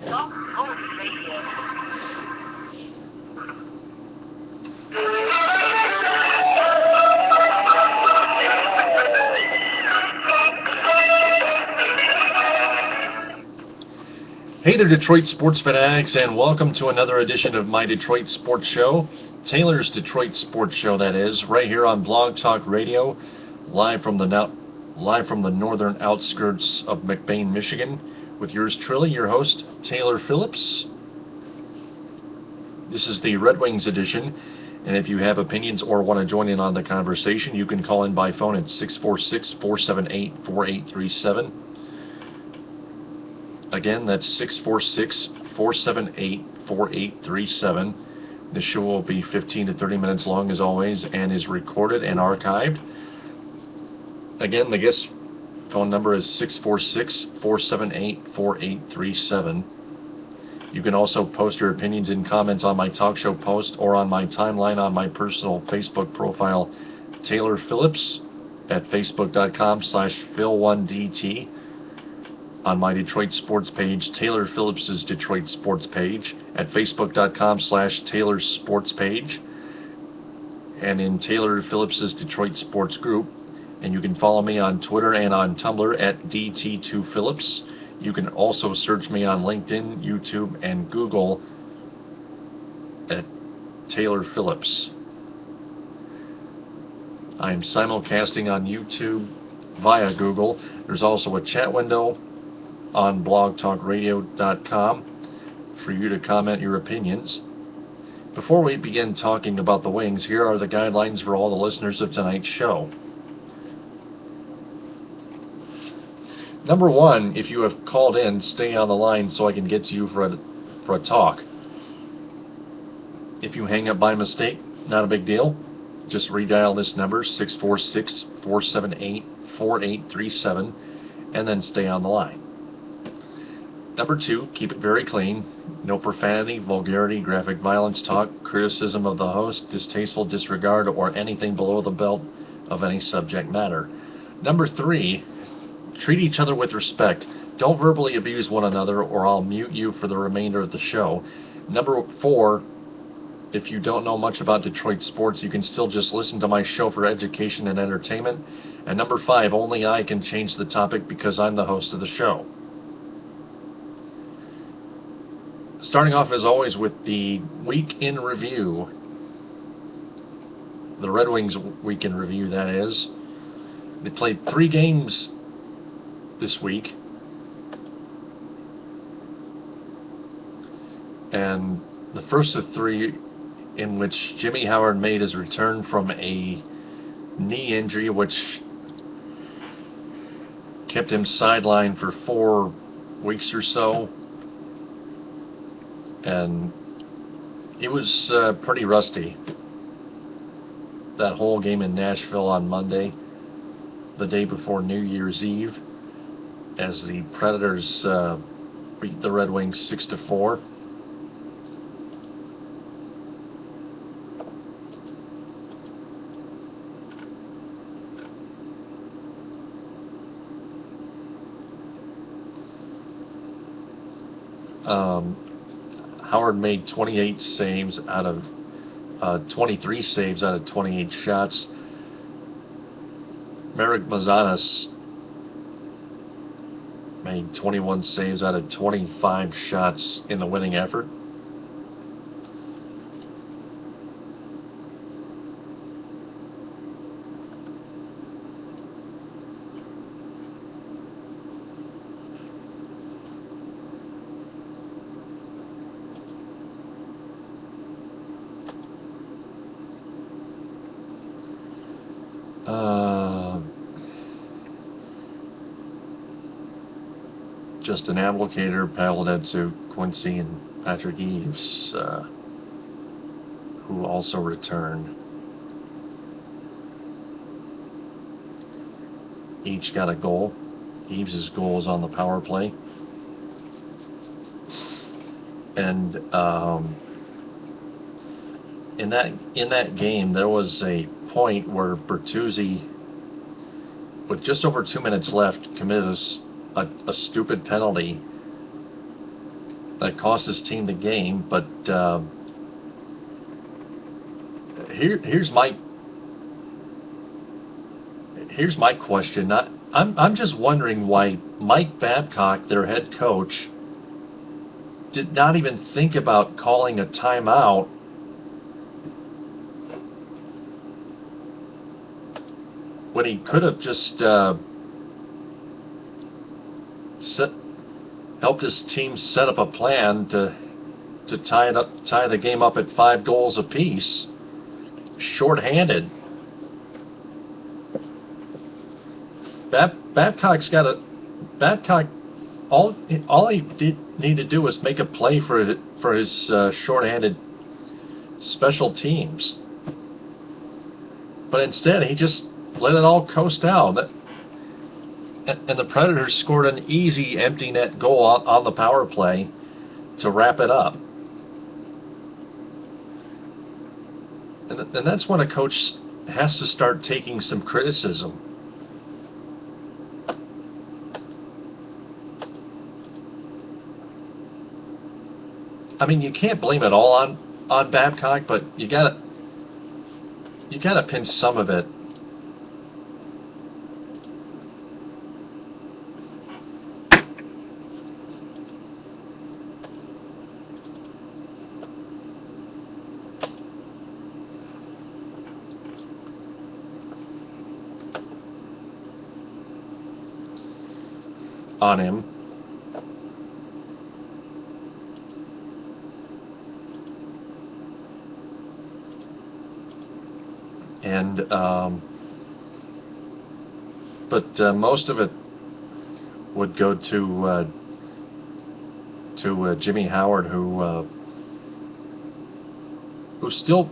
Goalies Radio. Hey there, Detroit sports fanatics, and welcome to another edition of my Detroit Sports Show, Taylor's Detroit Sports Show, that is, right here on Blog Talk Radio, live from the northern outskirts of McBain, Michigan, with yours truly, your host, Taylor Phillips. This is the Red Wings edition, and if you have opinions or want to join in on the conversation, you can call in by phone at 646-478-4837. Again, that's 646-478-4837. The show will be 15 to 30 minutes long, as always, and is recorded and archived. Again, the guest phone number is 646-478-4837. You can also post your opinions and comments on my talk show post or on my timeline on my personal Facebook profile, Taylor Phillips, at facebook.com/Phil1DT. On my Detroit Sports page, Taylor Phillips' Detroit Sports page, at facebook.com/Taylor's Sports page, and in Taylor Phillips' Detroit Sports group. And you can follow me on Twitter and on Tumblr at DT2Phillips. You can also search me on LinkedIn, YouTube, and Google at Taylor Phillips. I am simulcasting on YouTube via Google. There's also a chat window on blogtalkradio.com for you to comment your opinions. Before we begin talking about the Wings, here are the guidelines for all the listeners of tonight's show. Number one, if you have called in, stay on the line so I can get to you for a talk. If you hang up by mistake, not a big deal. Just redial this number, 646-478-4837, and then stay on the line. Number two, keep it very clean. No profanity, vulgarity, graphic violence talk, criticism of the host, distasteful disregard, or anything below the belt of any subject matter. Number three, treat each other with respect. Don't verbally abuse one another or I'll mute you for the remainder of the show. Number four, if you don't know much about Detroit sports, you can still just listen to my show for education and entertainment. And number five, only I can change the topic because I'm the host of the show. Starting off, as always, with the Week in Review. The Red Wings Week in Review, that is. They played 3 games this week. And the first of 3 in which Jimmy Howard made his return from a knee injury, which kept him sidelined for 4 weeks or so. And it was pretty rusty. That whole game in Nashville on Monday, the day before New Year's Eve, as the Predators beat the Red Wings 6-4. Howard made 28 saves out of 23 saves out of 28 shots. Marek Mazanis made 21 saves out of 25 shots in the winning effort. Justin Abelkader, Pavel Datsyuk, Quincy, and Patrick Eaves, who also returned. Each got a goal. Eaves' goal is on the power play. And in that game, there was a point where Bertuzzi, with just over 2 minutes left, committed a stupid penalty that cost his team the game. But here's my question. I'm just wondering why Mike Babcock, their head coach, did not even think about calling a timeout when he could have just helped his team set up a plan to tie the game up at 5 goals apiece, shorthanded. Babcock. All he need to do was make a play for his shorthanded special teams, but instead he just let it all coast out. And the Predators scored an easy empty net goal on the power play to wrap it up. And that's when a coach has to start taking some criticism. I mean, you can't blame it all on Babcock, but you gotta pin some of it on him. And most of it would go to Jimmy Howard, who still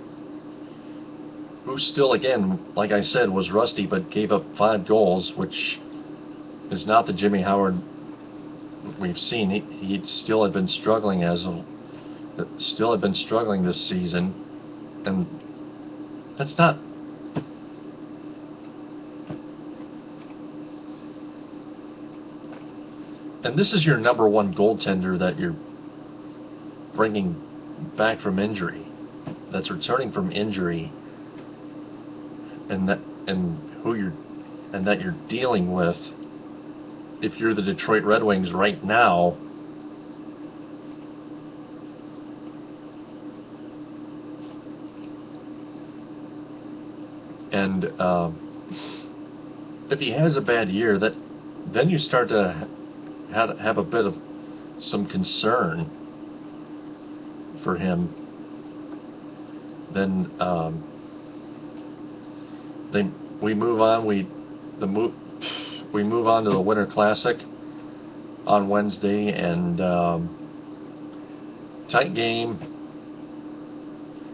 again, like I said, was rusty, but gave up 5 goals, which is not the Jimmy Howard we've seen. He still had been struggling this season, and that's not. And this is your number 1 goaltender that you're bringing back from injury, that's returning from injury, and that you're dealing with. If you're the Detroit Red Wings right now, and if he has a bad year, then you start to have a bit of some concern for him. Then we move on. We move on to the Winter Classic on Wednesday, and tight game.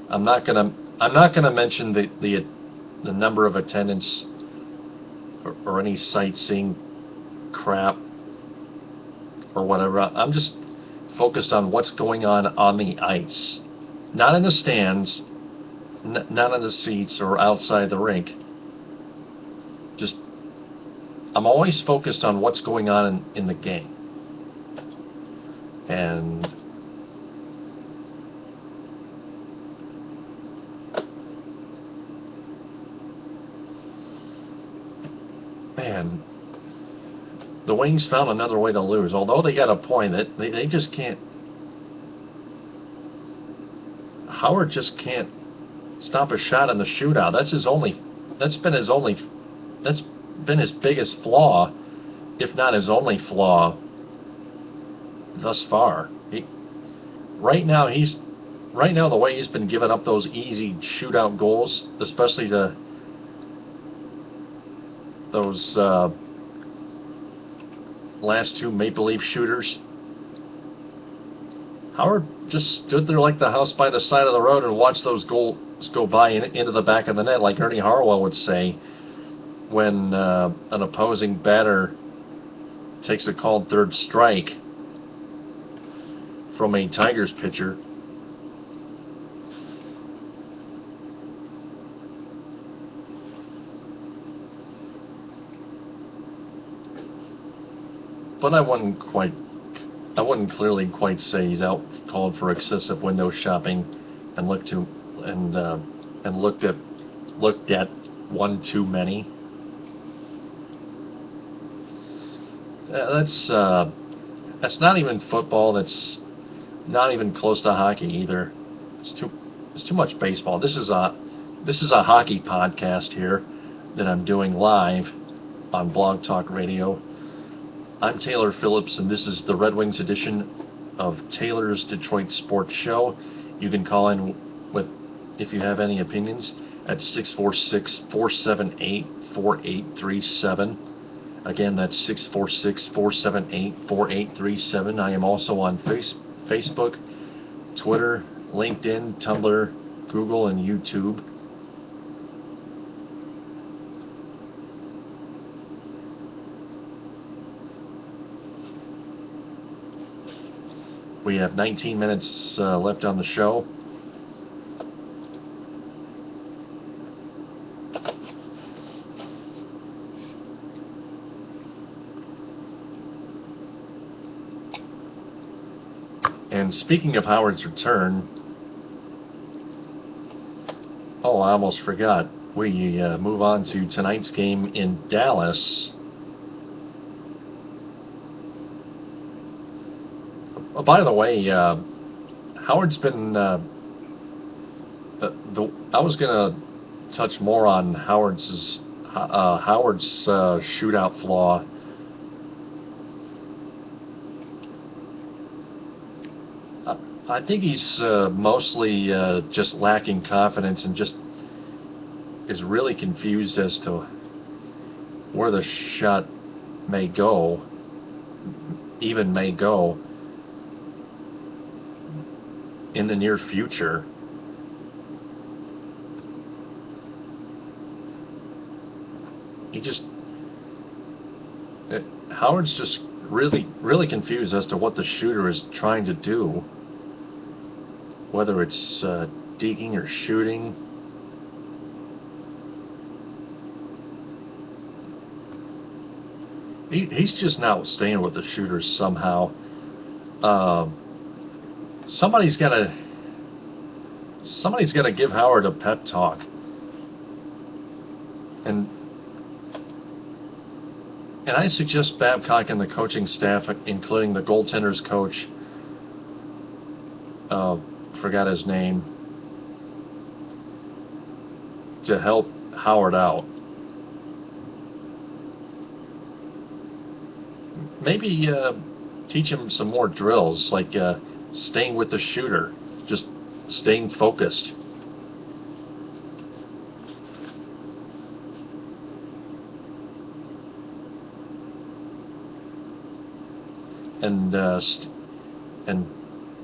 I'm not gonna mention the number of attendance or any sightseeing crap or whatever. I'm just focused on what's going on the ice, not in the stands, not in the seats or outside the rink. Just, I'm always focused on what's going on in the game. And man, the Wings found another way to lose. Although they got a point, that they just can't. Howard just can't stop a shot in the shootout. That's been his biggest flaw, if not his only flaw thus far. Right now the way he's been giving up those easy shootout goals, especially to those last 2 Maple Leaf shooters. Howard just stood there like the house by the side of the road and watched those goals go by into the back of the net, like Ernie Harwell would say when an opposing batter takes a called third strike from a Tigers pitcher. But I wouldn't quite I wouldn't clearly quite say he's out called for excessive window shopping and looked at one too many. That's not even football. That's not even close to hockey either. It's too much baseball. This is a hockey podcast here that I'm doing live on Blog Talk Radio. I'm Taylor Phillips, and this is the Red Wings edition of Taylor's Detroit Sports Show. You can call in if you have any opinions at 646-478-4837. Again, that's 646-478-4837. I am also on Facebook, Twitter, LinkedIn, Tumblr, Google, and YouTube. We have 19 minutes left on the show. And speaking of Howard's return, I almost forgot. We move on to tonight's game in Dallas. By the way, Howard's been. I was going to touch more on Howard's shootout flaw. I think he's mostly just lacking confidence and just is really confused as to where the shot may go in the near future. Howard's just really confused as to what the shooter is trying to do, whether it's digging or shooting. He's just not staying with the shooters somehow. Somebody's got to give Howard a pep talk. And I suggest Babcock and the coaching staff, including the goaltender's coach, forgot his name, to help Howard out. Maybe teach him some more drills, like staying with the shooter, just staying focused.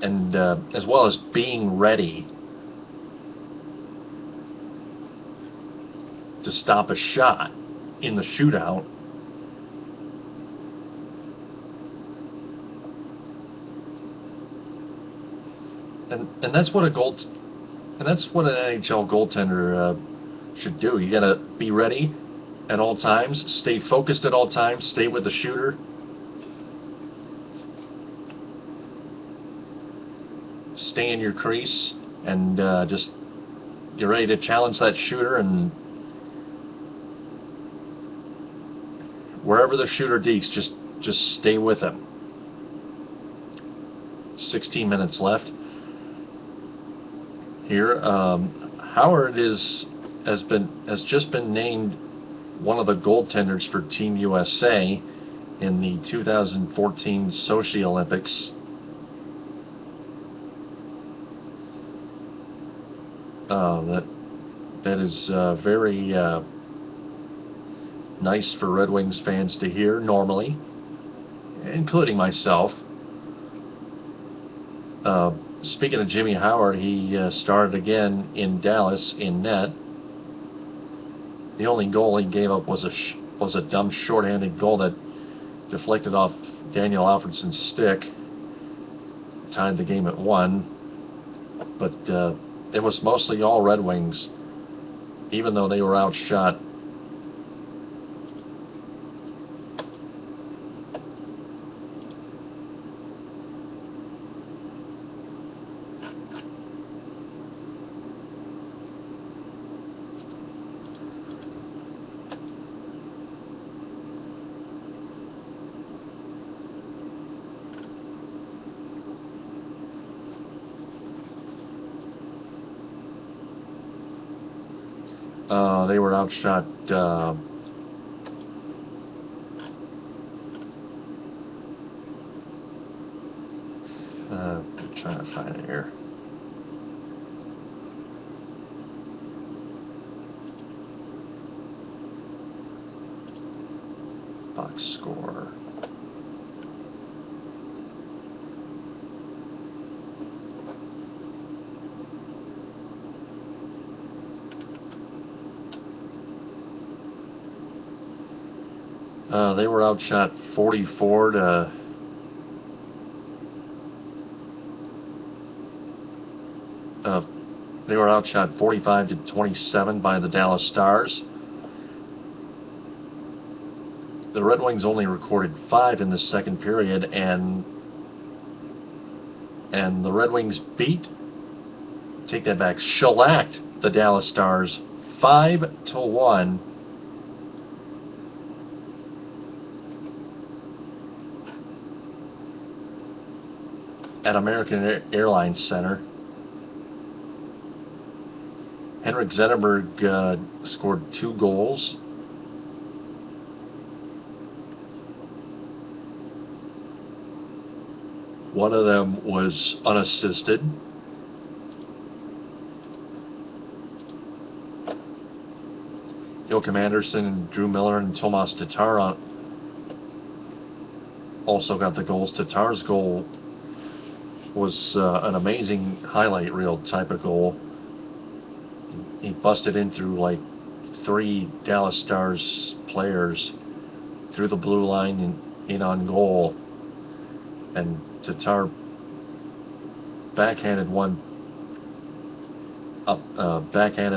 And as well as being ready to stop a shot in the shootout. And that's what an NHL goaltender should do. You gotta be ready at all times, stay focused at all times, stay with the shooter. Stay in your crease and just get ready to challenge that shooter, and wherever the shooter digs, just stay with him. 16 minutes left here. Howard has just been named one of the goaltenders for Team USA in the 2014 Sochi Olympics. That is very nice for Red Wings fans to hear normally, including myself. Speaking of Jimmy Howard, he started again in Dallas in net. The only goal he gave up was a dumb shorthanded goal that deflected off Daniel Alfredsson's stick, tied the game at 1. But it was mostly all Red Wings, even though they were outshot. They were outshot. I'm trying to find it here. Box score. They were outshot 44 to. They were outshot 45 to 27 by the Dallas Stars. The Red Wings only recorded 5 in the second period, and the Red Wings take that back, shellacked the Dallas Stars 5-1. At American Airlines Center. Henrik Zetterberg scored 2 goals. One of them was unassisted. Joachim Anderson and Drew Miller and Tomas Tatar also got the goals. Tatar's goal was an amazing highlight reel type of goal. He busted in through like 3 Dallas Stars players through the blue line and in on goal, and Tatar backhanded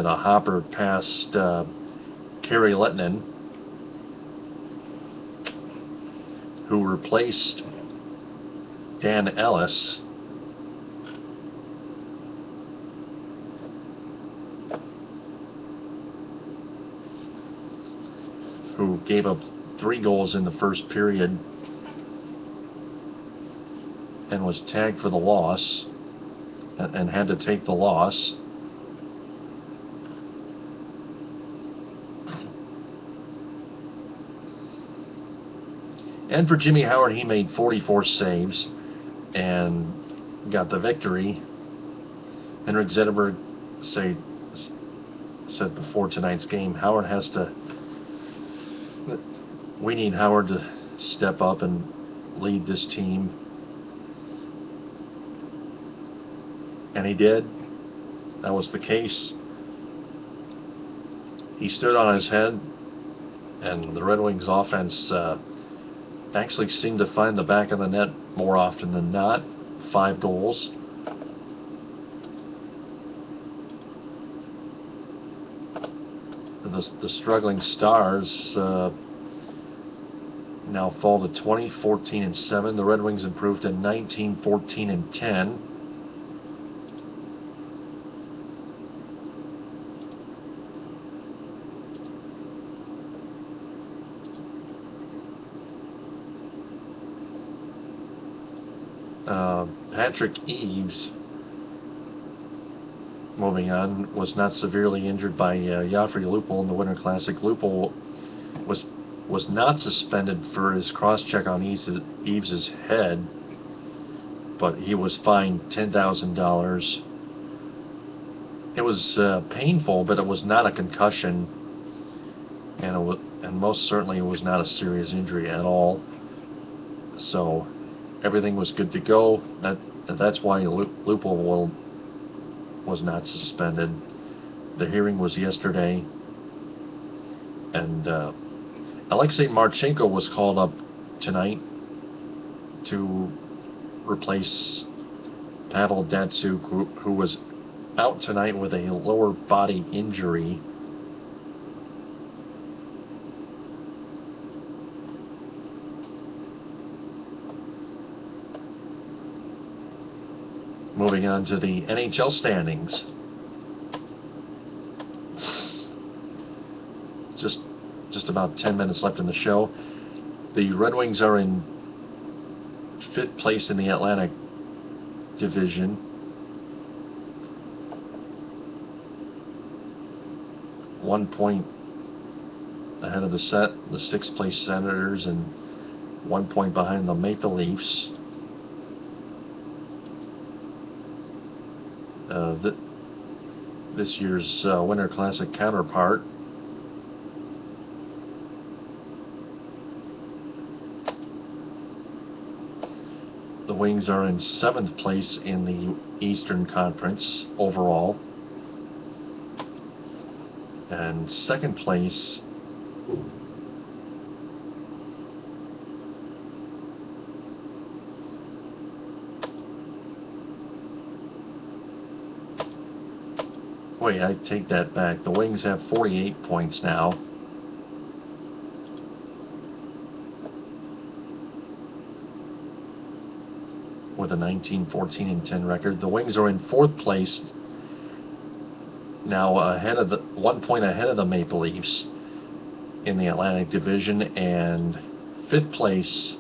a hopper past Kari Lettinen, who replaced Dan Ellis. Who gave up 3 goals in the first period and was tagged for the loss and had to take the loss. And for Jimmy Howard, he made 44 saves and got the victory. Henrik Zetterberg said before tonight's game, we need Howard to step up and lead this team. And he did. That was the case. He stood on his head, and the Red Wings offense actually seemed to find the back of the net more often than not. 5 goals. The struggling Stars now fall to 20-14-7. The Red Wings improved to 19-14-10. Patrick Eaves, moving on, was not severely injured by Joffrey Lupul in the Winter Classic. Lupul was not suspended for his cross-check on Eaves' head, but he was fined $10,000. It was painful, but it was not a concussion, and most certainly it was not a serious injury at all. So everything was good to go. That's why Lupul was not suspended. The hearing was yesterday, and Alexei Marchenko was called up tonight to replace Pavel Datsyuk, who was out tonight with a lower body injury. Moving on to the NHL standings. Just about 10 minutes left in the show. The Red Wings are in 5th place in the Atlantic Division 1 point ahead of the 6th place Senators, and 1 point behind the Maple Leafs. This year's Winter Classic counterpart. The Wings are in 7th place in the Eastern Conference overall, and 2nd place wait, I take that back. The Wings have 48 points now. With a 19-14-10 record. The Wings are in 4th place now, 1 point ahead of the Maple Leafs in the Atlantic Division, and 5th place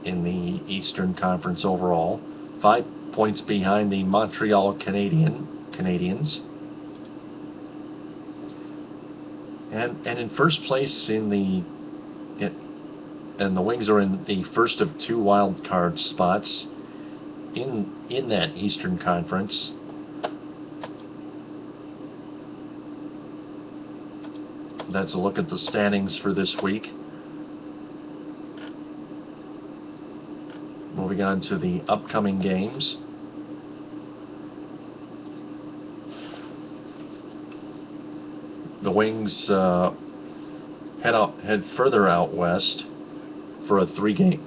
in the Eastern Conference overall. 5 points behind the Montreal Canadiens. And in 1st place and the Wings are in the first of 2 wild card spots in that Eastern Conference. That's a look at the standings for this week. Moving on to the upcoming games. The Wings head further out west for a 3-game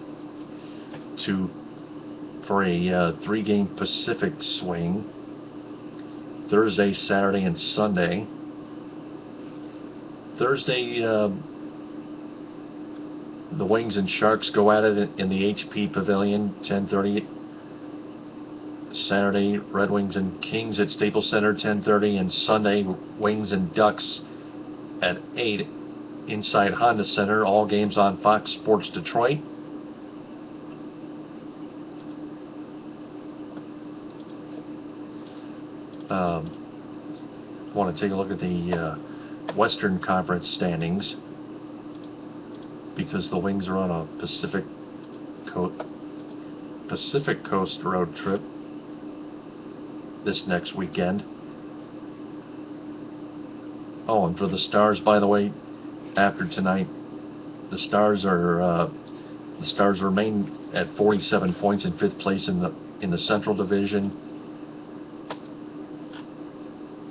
Pacific swing. Thursday, Saturday, and Sunday. Thursday, the Wings and Sharks go at it in the HP Pavilion, 10:30. Saturday, Red Wings and Kings at Staples Center, 10:30, and Sunday, Wings and Ducks at 8 inside Honda Center. All games on Fox Sports Detroit. Want to take a look at the Western Conference standings, because the Wings are on a Pacific Coast road trip this next weekend. Oh, and for the Stars, by the way, after tonight, the Stars remain at 47 points in 5th place in the Central Division,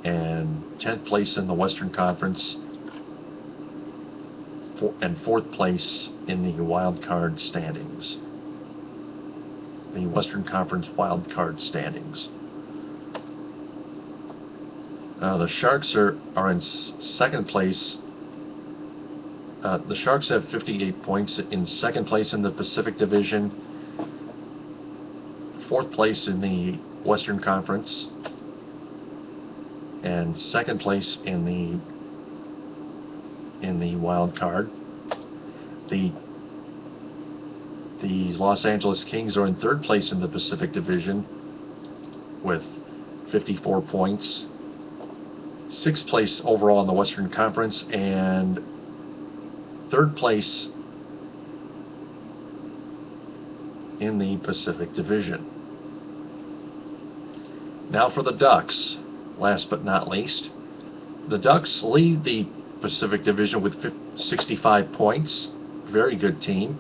and 10th place in the Western Conference, and 4th place in the wild card standings. The Western Conference wild card standings. The Sharks are in 2nd place. The Sharks have 58 points in 2nd place in the Pacific Division, 4th place in the Western Conference, and 2nd place in the wild card. The Los Angeles Kings are in 3rd place in the Pacific Division with 54 points. 6th place overall in the Western Conference, and 3rd place in the Pacific Division. Now for the Ducks, last but not least. The Ducks lead the Pacific Division with 65 points. Very good team.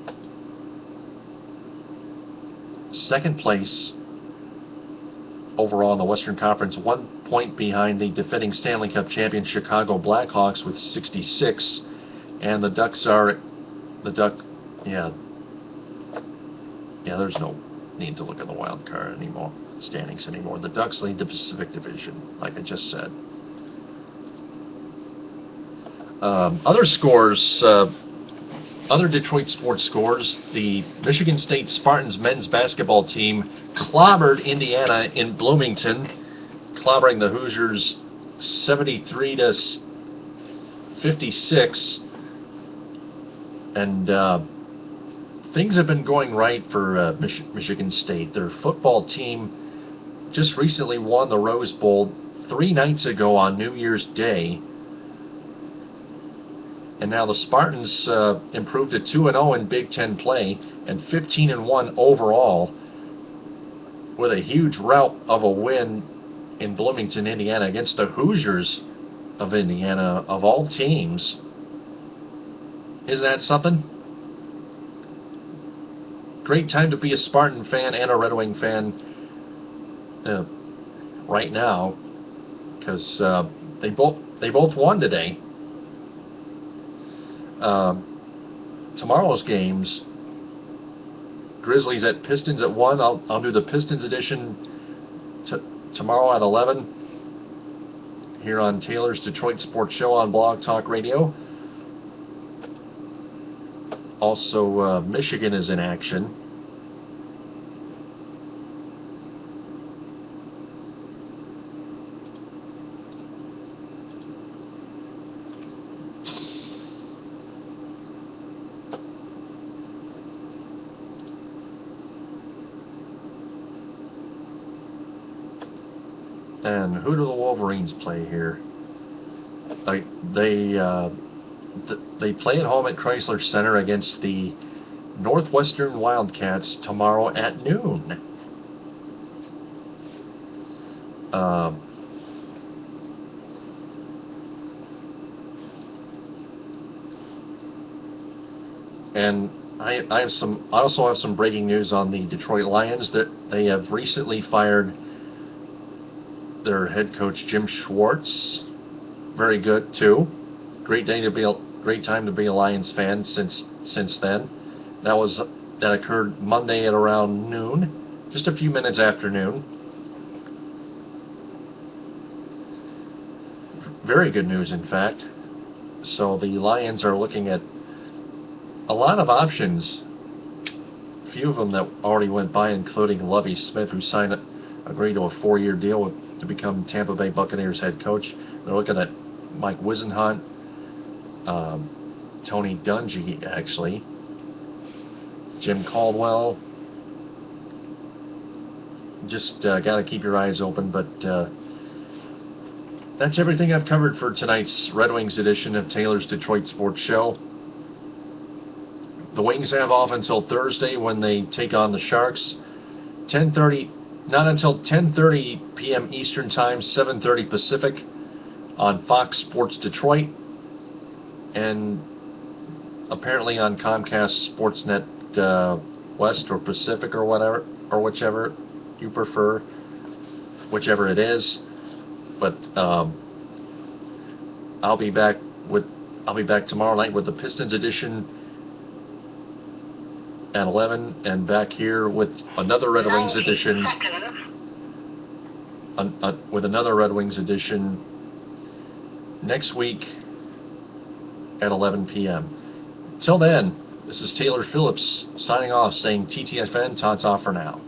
2nd place overall in the Western Conference, 1 point behind the defending Stanley Cup champion Chicago Blackhawks with 66, and the Ducks there's no need to look at the wild card standings anymore. The Ducks lead the Pacific Division, like I just said. Other scores, other Detroit sports scores: the Michigan State Spartans men's basketball team clobbered Indiana in Bloomington, clobbering the Hoosiers 73-56, and things have been going right for Michigan State. Their football team just recently won the Rose Bowl 3 nights ago on New Year's Day And now the Spartans improved to 2-0 in Big Ten play and 15-1 overall, with a huge rout of a win in Bloomington, Indiana, against the Hoosiers of Indiana, of all teams. Isn't that something? Great time to be a Spartan fan and a Red Wing fan right now, because they both won today. Tomorrow's games: Grizzlies at Pistons at 1. I'll do the Pistons edition tomorrow at 11 here on Taylor's Detroit Sports Show on Blog Talk Radio. Also, Michigan is in action. And who do the Wolverines play here? They play at home at Chrysler Center against the Northwestern Wildcats tomorrow at noon. And I also have some breaking news on the Detroit Lions, that they have recently fired their head coach Jim Schwartz. Very good too. Great time to be a Lions fan since then. That occurred Monday at around noon, just a few minutes after noon. Very good news, in fact. So the Lions are looking at a lot of options. A few of them that already went by, including Lovie Smith, who agreed to a 4-year deal to become Tampa Bay Buccaneers head coach. They're looking at Mike Wisenhunt, Tony Dungy, actually, Jim Caldwell. Just got to keep your eyes open, but that's everything I've covered for tonight's Red Wings edition of Taylor's Detroit Sports Show. The Wings have off until Thursday, when they take on the Sharks. Not until 10:30 p.m. Eastern Time, 7:30 Pacific, on Fox Sports Detroit, and apparently on Comcast Sportsnet West or Pacific or whatever, or whichever you prefer, whichever it is. But I'll be back tomorrow night with the Pistons edition at 11, and back here with another Red Wings edition. With another Red Wings edition next week at 11 p.m. Till then, this is Taylor Phillips signing off, saying TTFN, ta-ta for now.